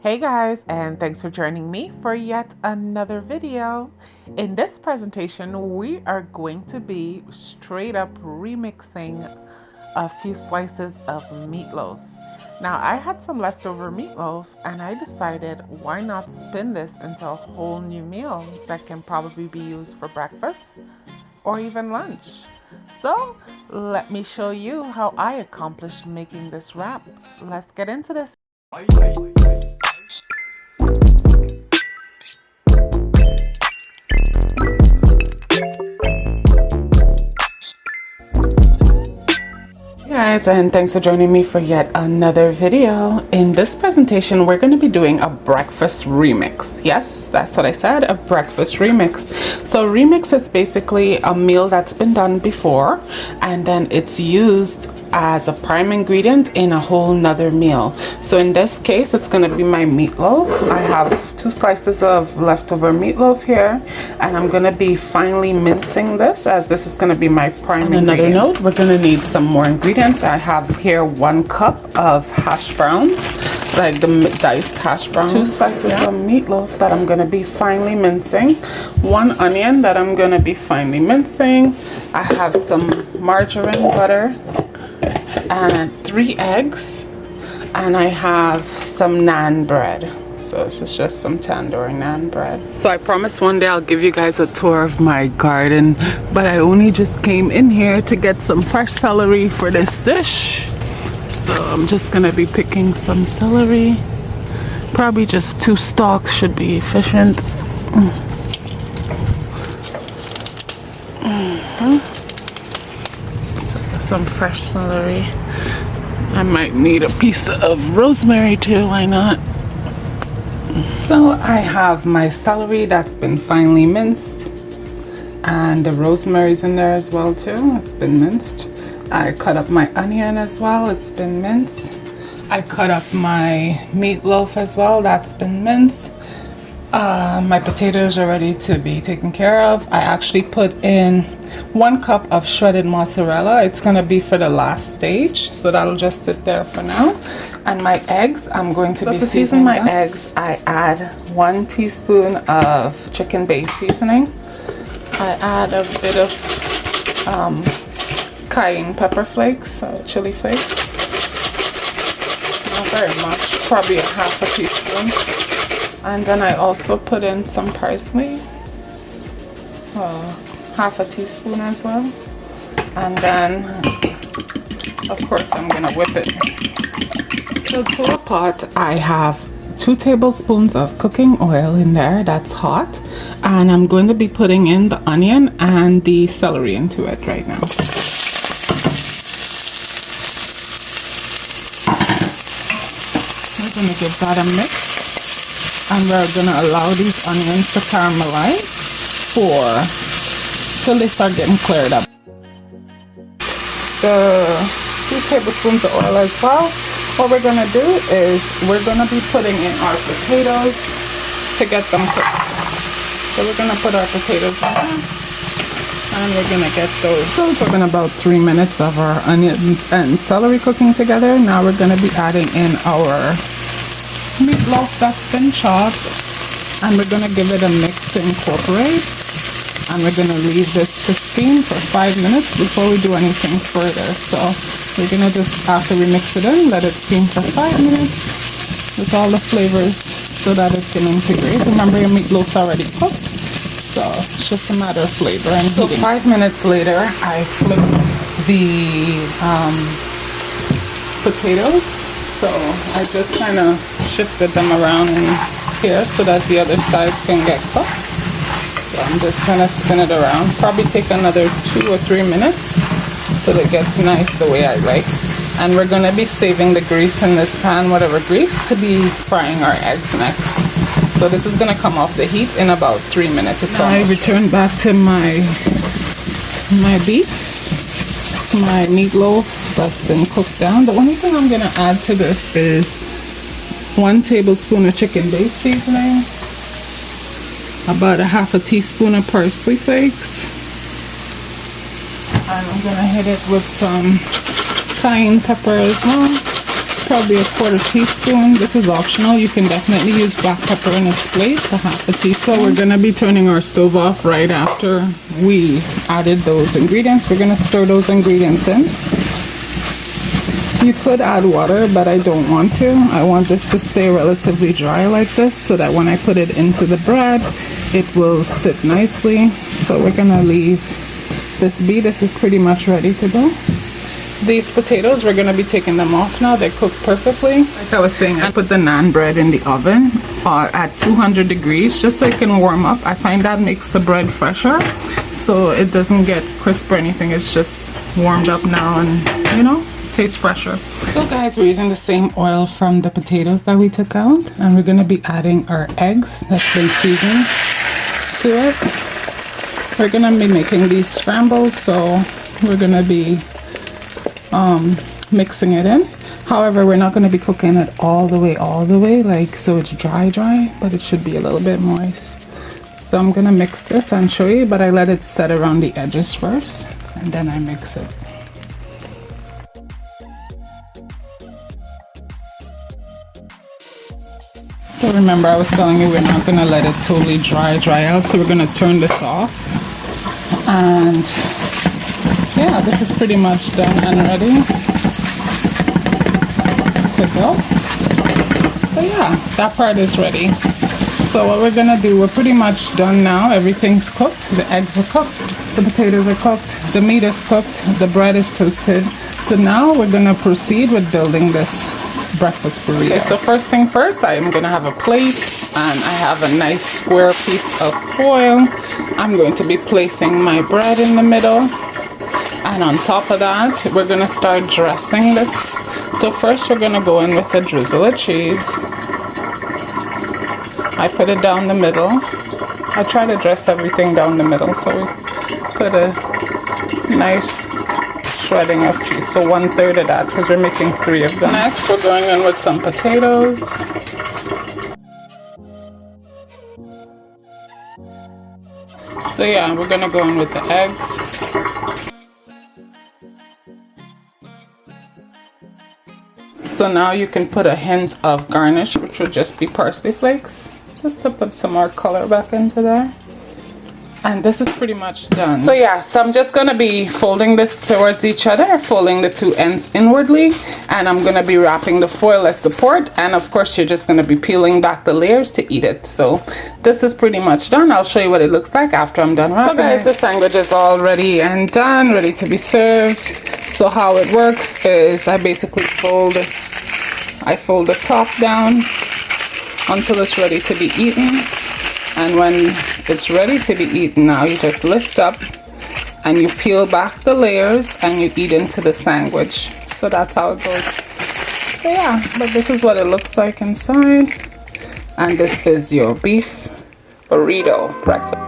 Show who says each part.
Speaker 1: Hey guys, and thanks for joining me for yet another video. In this presentation, we are going to be straight up remixing a few slices of meatloaf. Now, I had some leftover meatloaf and I decided why not spin this into a whole new meal that can probably be used for breakfast or even lunch. So, let me show you how I accomplished making this wrap. Let's get into this. Guys, and thanks for joining me for yet another video. In this presentation, we're going to be doing a breakfast remix. Yes, that's what I said, a breakfast remix. So remix is basically a meal that's been done before and then it's used as a prime ingredient in a whole nother meal. So in this case, it's going to be my meatloaf. I have 2 slices of leftover meatloaf here, and I'm going to be finely mincing this, as this is going to be my prime ingredient. On another note, we're going to need some more ingredients. I have here 1 cup of hash browns, like the diced hash browns, 2 slices of meatloaf that I'm going to be finely mincing, 1 onion that I'm going to be finely mincing. I have some margarine butter and 3 eggs, and I have some naan bread. So this is just some tandoori naan bread. So I promised one day I'll give you guys a tour of my garden, but I only just came in here to get some fresh celery for this dish. So I'm just gonna be picking some celery. Probably just 2 stalks should be efficient. Some fresh celery. I might need a piece of rosemary too, why not? So I have my celery that's been finely minced, and the rosemary's in there as well too. It's been minced. I cut up my onion as well, it's been minced. I cut up my meatloaf as well, that's been minced. My potatoes are ready to be taken care of. I actually put in 1 cup of shredded mozzarella. It's gonna be for the last stage, so that'll just sit there for now. And my eggs, I'm going to be seasoning my eggs. I add 1 teaspoon of chicken base seasoning. I add a bit of cayenne pepper flakes, chili flakes. Not very much, probably a half a teaspoon. And then I also put in some parsley, half a teaspoon as well. And then, of course, I'm gonna whip it. So to a pot, I have 2 tablespoons of cooking oil in there, that's hot. And I'm going to be putting in the onion and the celery into it right now. We're gonna give that a mix. And we're gonna allow these onions to caramelize till they start getting cleared up. The 2 tablespoons of oil as well. What we're gonna do is we're gonna be putting in our potatoes to get them cooked. So we're gonna put our potatoes in there, and we're gonna get those. So it's been about 3 minutes of our onions and celery cooking together. Now we're gonna be adding in our meatloaf that's been chopped, and we're gonna give it a mix to incorporate, and we're gonna leave this to steam for 5 minutes before we do anything further. So we're gonna just, after we mix it in, let it steam for 5 minutes with all the flavors so that it can integrate. Remember, your meatloaf's already cooked, so it's just a matter of flavor and heating. So 5 minutes later, I flipped the potatoes. So I just kind of shifted them around in here so that the other sides can get cooked. So I'm just gonna spin it around. Probably take another 2 or 3 minutes till it gets nice the way I like. And we're gonna be saving the grease in this pan, whatever grease, to be frying our eggs next. So this is gonna come off the heat in about 3 minutes. Now I return back to my beef, my meatloaf that's been cooked down. The only thing I'm gonna add to this is 1 tablespoon of chicken base seasoning, about a half a teaspoon of parsley flakes, and I'm gonna hit it with some cayenne pepper as well. probably a 1/4 teaspoon. This is optional. You can definitely use black pepper in its place, a 1/2 teaspoon. So we're gonna be turning our stove off right after we added those ingredients. We're gonna stir those ingredients in. You could add water, but I don't want to. I want this to stay relatively dry like this so that when I put it into the bread, it will sit nicely. So we're gonna leave this be. This is pretty much ready to go. These potatoes, we're gonna be taking them off now. They're cooked perfectly. Like I was saying, I put the naan bread in the oven at 200 degrees just so it can warm up. I find that makes the bread fresher, so it doesn't get crisp or anything. It's just warmed up now and, you know, tastes fresher. So guys, we're using the same oil from the potatoes that we took out, and we're gonna be adding our eggs that's been seasoned to it. We're gonna be making these scrambled, so we're gonna be mixing it in. However, we're not going to be cooking it all the way like so it's dry, but it should be a little bit moist. So I'm going to mix this and show you, but I let it set around the edges first and then I mix it. So remember, I was telling you we're not going to let it totally dry out, so we're going to turn this off. And yeah, this is pretty much done and ready to go. So yeah, that part is ready. So what we're gonna do, we're pretty much done now. Everything's cooked. The eggs are cooked, the potatoes are cooked, the meat is cooked, the bread is toasted. So now we're gonna proceed with building this breakfast burrito. Okay, so first thing first, I am gonna have a plate and I have a nice square piece of foil. I'm going to be placing my bread in the middle, and on top of that we're gonna start dressing this. So first we're gonna go in with a drizzle of cheese. I put it down the middle. I try to dress everything down the middle, so we put a nice shredding of cheese, so 1/3 of that because we're making 3 of them. Next we're going in with some potatoes. So yeah, we're gonna go in with the eggs. So now you can put a hint of garnish, which would just be parsley flakes, just to put some more color back into there. And this is pretty much done. So yeah, so I'm just gonna be folding this towards each other, folding the 2 ends inwardly, and I'm gonna be wrapping the foil as support, and of course you're just gonna be peeling back the layers to eat it. So this is pretty much done. I'll show you what it looks like after I'm done wrapping. So guys, the sandwich is all ready and done, ready to be served. So how it works is I basically fold the top down until it's ready to be eaten, and when it's ready to be eaten, now you just lift up and you peel back the layers and you eat into the sandwich. So that's how it goes. So yeah, but this is what it looks like inside, and this is your beef burrito breakfast.